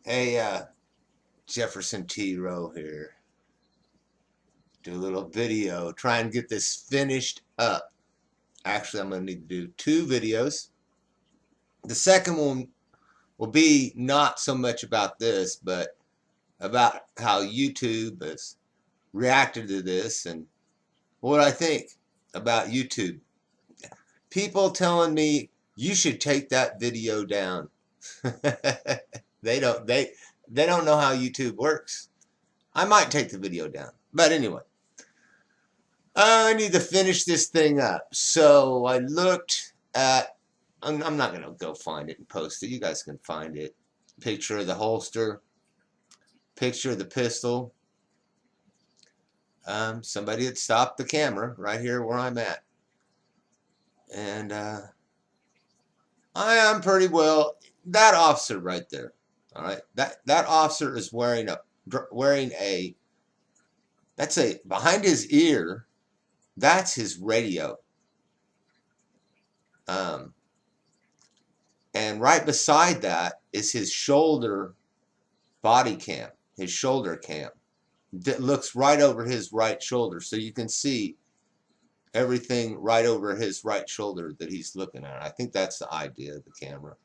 Hey, Jefferson T. Rowe here. Do a little video. Try and get this finished up. Actually, I'm going to need to do two videos. The second one will be not so much about this, but about how YouTube has reacted to this and what I think about YouTube. People telling me you should take that video down. they don't they they don't know how YouTube works. I might take the video down. But anyway, I need to finish this thing up. So I looked at, I'm not going to go find it and post it. You guys can find it. Picture of the holster, picture of the pistol. Somebody had stopped the camera right here where I'm at. And I am pretty well, that officer right there. All right. That officer is wearing a, that's a, behind his ear, that's his radio. Um, And right beside that is his shoulder body cam, his shoulder cam that looks right over his right shoulder. So you can see everything right over his right shoulder that he's looking at. I think that's the idea of the camera.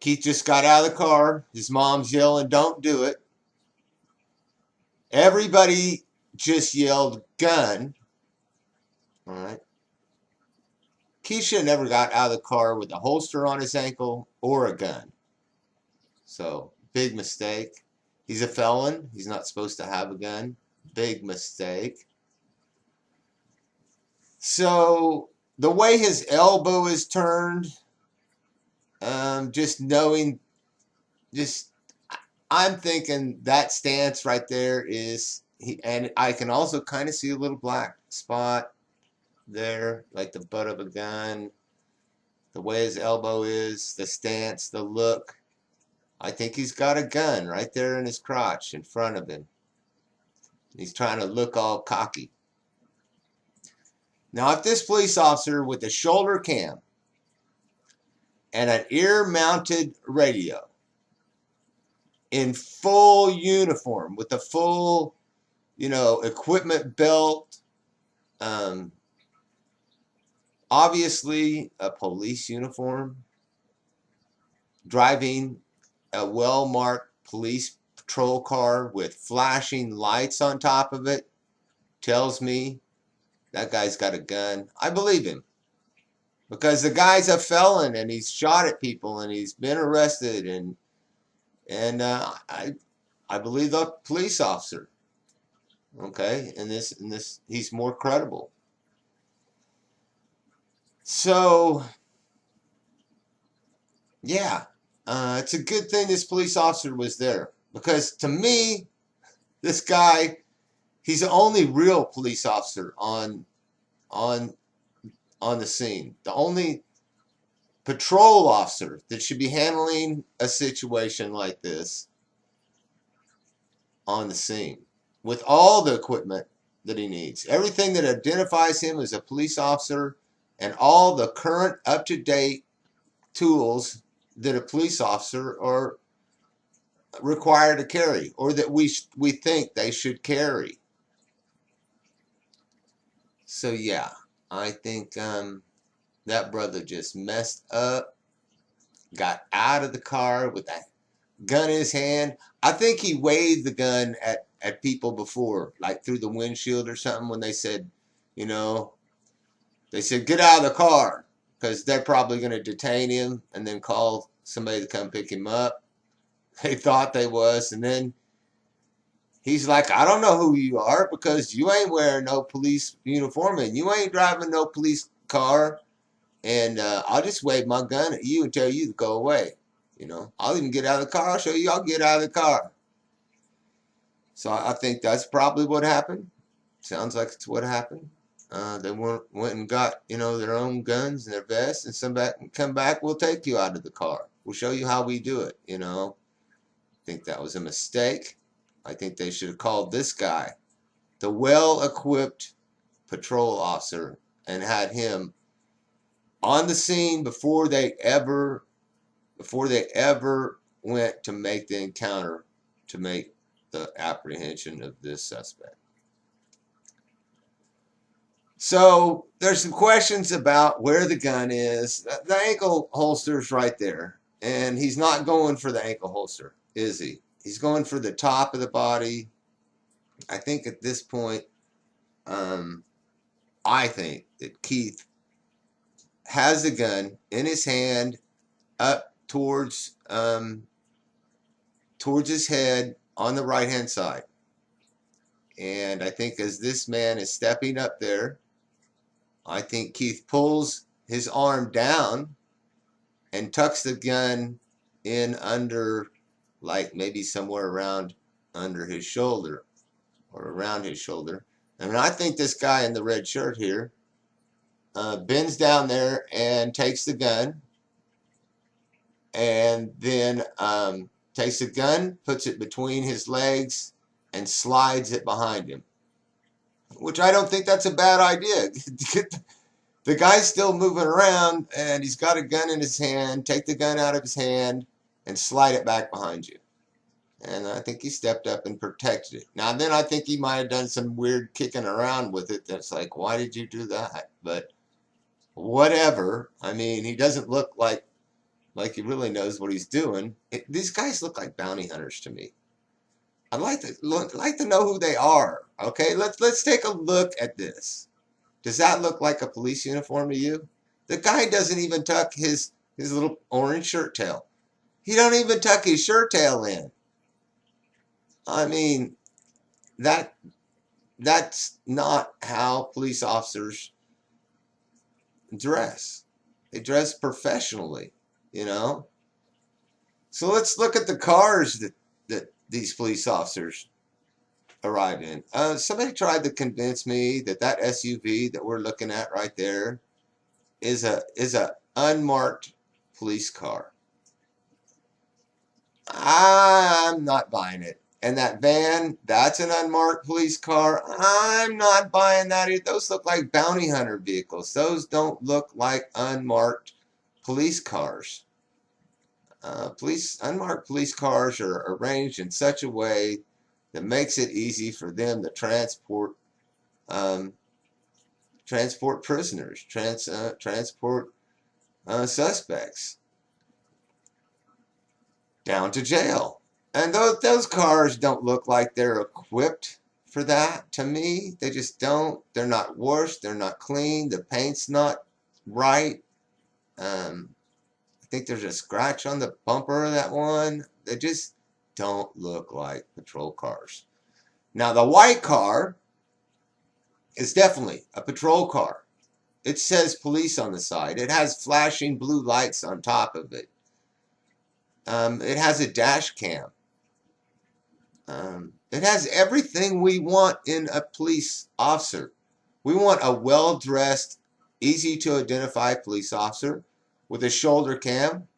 Keith just got out of the car. His mom's yelling, "Don't do it." Everybody just yelled, "Gun." All right. Keisha never got out of the car with a holster on his ankle or a gun. So, big mistake. He's a felon. He's not supposed to have a gun. Big mistake. So, the way his elbow is turned, just knowing, just, I'm thinking that stance right there is, and I can also kind of see a little black spot there, like the butt of a gun, the way his elbow is, the stance, the look. I think he's got a gun right there in his crotch in front of him. He's trying to look all cocky. Now, if this police officer with a shoulder cam and an ear-mounted radio in full uniform with a full, equipment belt, obviously a police uniform, driving a well-marked police patrol car with flashing lights on top of it, tells me that guy's got a gun. I believe him. Because the guy's a felon and he's shot at people and he's been arrested, and I believe the police officer. Okay, and this he's more credible. So yeah, it's a good thing this police officer was there, because to me, this guy, he's the only real police officer on the scene. The only patrol officer that should be handling a situation like this on the scene with all the equipment that he needs. Everything that identifies him as a police officer and all the current up-to-date tools that a police officer are required to carry, or that we think they should carry. So yeah, I think that brother just messed up, got out of the car with that gun in his hand. I think he waved the gun at people before, like through the windshield or something, when they said, they said, "Get out of the car," because they're probably going to detain him and then call somebody to come pick him up. They thought they was, and then he's like, "I don't know who you are, because you ain't wearing no police uniform and you ain't driving no police car, and I'll just wave my gun at you and tell you to go away. I'll even get out of the car. I'll show you. I'll get out of the car." So I think that's probably what happened. Sounds like it's what happened. They went and got, their own guns and their vests, and come back, we'll take you out of the car. We'll show you how we do it, I think that was a mistake. I think they should have called this guy the well-equipped patrol officer and had him on the scene before they ever went to make the encounter, to make the apprehension of this suspect. So there's some questions about where the gun is. The ankle holster's right there. And he's not going for the ankle holster, is he? He's going for the top of the body. I think at this point, I think that Keith has the gun in his hand up towards his head on the right-hand side. And I think as this man is stepping up there, I think Keith pulls his arm down and tucks the gun in under, like maybe somewhere around under his shoulder or around his shoulder. And I think this guy in the red shirt here bends down there and takes the gun, and then takes the gun, puts it between his legs, and slides it behind him. Which I don't think that's a bad idea. The guy's still moving around, and he's got a gun in his hand. Take the gun out of his hand and slide it back behind you. And I think he stepped up and protected it. Now, then I think he might have done some weird kicking around with it. That's like, why did you do that? But whatever. I mean, he doesn't look like he really knows what he's doing. These guys look like bounty hunters to me. I'd like to know who they are. Okay, let's take a look at this. Does that look like a police uniform to you? The guy doesn't even tuck his little orange shirt tail. He don't even tuck his shirt tail in. I mean, that's not how police officers dress. They dress professionally, you know. So let's look at the cars that these police officers arrived in. Somebody tried to convince me that SUV that we're looking at right there is a unmarked police car. I'm not buying it. And that van, that's an unmarked police car. I'm not buying that either. Those look like bounty hunter vehicles. Those don't look like unmarked police cars. Unmarked police cars are arranged in such a way that makes it easy for them to transport prisoners, transport suspects down to jail. And those cars don't look like they're equipped for that to me. They just don't. They're not washed. They're not clean. The paint's not right. I think there's a scratch on the bumper of that one. They just don't look like patrol cars. Now, the white car is definitely a patrol car. It says police on the side. It has flashing blue lights on top of it. It has a dash cam. It has everything we want in a police officer. We want a well-dressed, easy-to-identify police officer with a shoulder cam,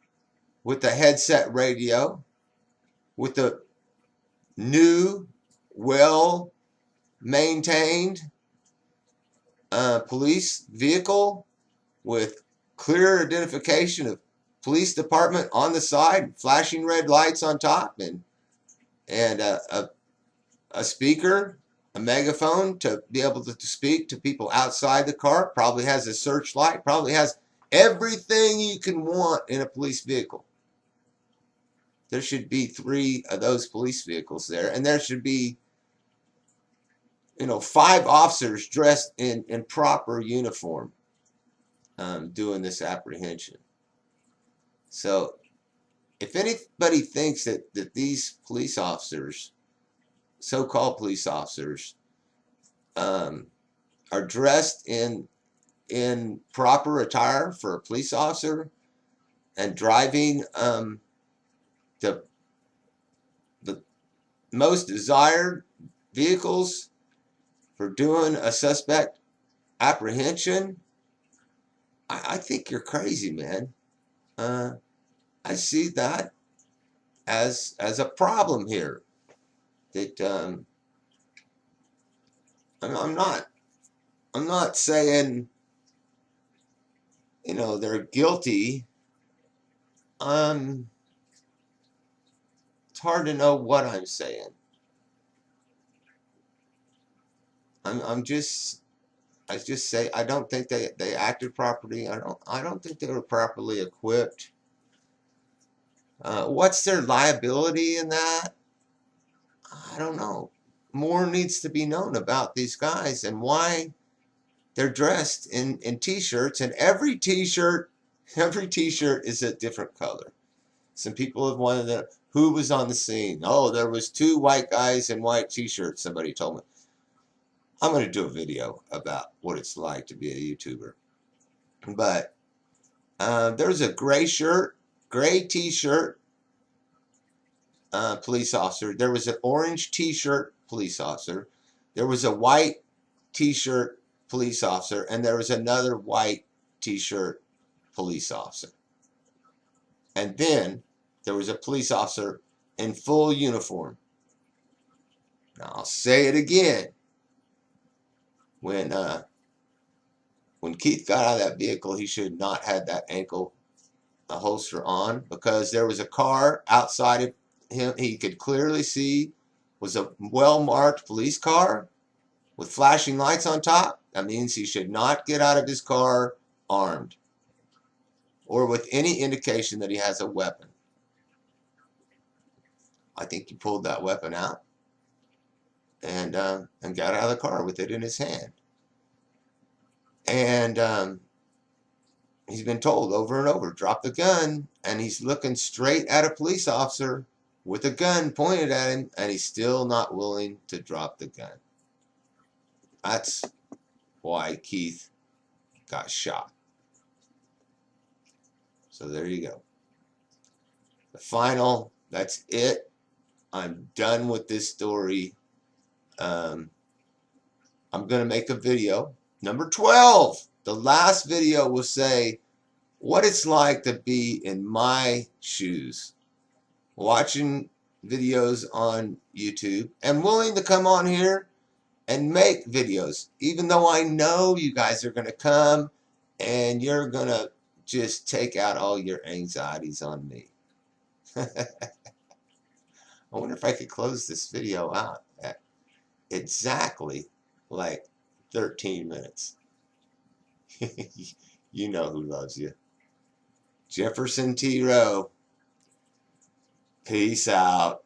with a headset radio, with a new, well-maintained police vehicle with clear identification of police department on the side, flashing red lights on top, and a speaker, a megaphone to be able to speak to people outside the car. Probably has a searchlight. Probably has everything you can want in a police vehicle. There should be 3 of those police vehicles there, and there should be, 5 officers dressed in proper uniform doing this apprehension. So if anybody thinks that these police officers, so-called police officers, are dressed in proper attire for a police officer and driving the most desired vehicles for doing a suspect apprehension, I think you're crazy, man. I see that as a problem here. That I'm not saying they're guilty. It's hard to know what I'm saying. I just say I don't think they acted properly. I don't think they were properly equipped. What's their liability in that? I don't know. More needs to be known about these guys and why they're dressed in t-shirts, and every t-shirt is a different color. Some people have wanted to, who was on the scene? Oh, there was 2 white guys in white t-shirts, somebody told me. I'm going to do a video about what it's like to be a YouTuber. But there's a gray t-shirt police officer. There was an orange t-shirt police officer. There was a white t-shirt police officer, and there was another white t-shirt police officer. And then there was a police officer in full uniform. Now I'll say it again. When Keith got out of that vehicle, he should not have had that ankle holster on, because there was a car outside of him. He could clearly see was a well-marked police car with flashing lights on top. That means he should not get out of his car armed or with any indication that he has a weapon. I think he pulled that weapon out and got out of the car with it in his hand. And he's been told over and over, drop the gun, and he's looking straight at a police officer with a gun pointed at him, and he's still not willing to drop the gun. That's why Keith got shot. So there you go. That's it. I'm done with this story. I'm going to make a video. Number 12. The last video will say what it's like to be in my shoes, watching videos on YouTube and willing to come on here and make videos, even though I know you guys are going to come and you're going to just take out all your anxieties on me. I wonder if I could close this video out at exactly like 13 minutes. You know who loves you. Jefferson T. Rowe. Peace out.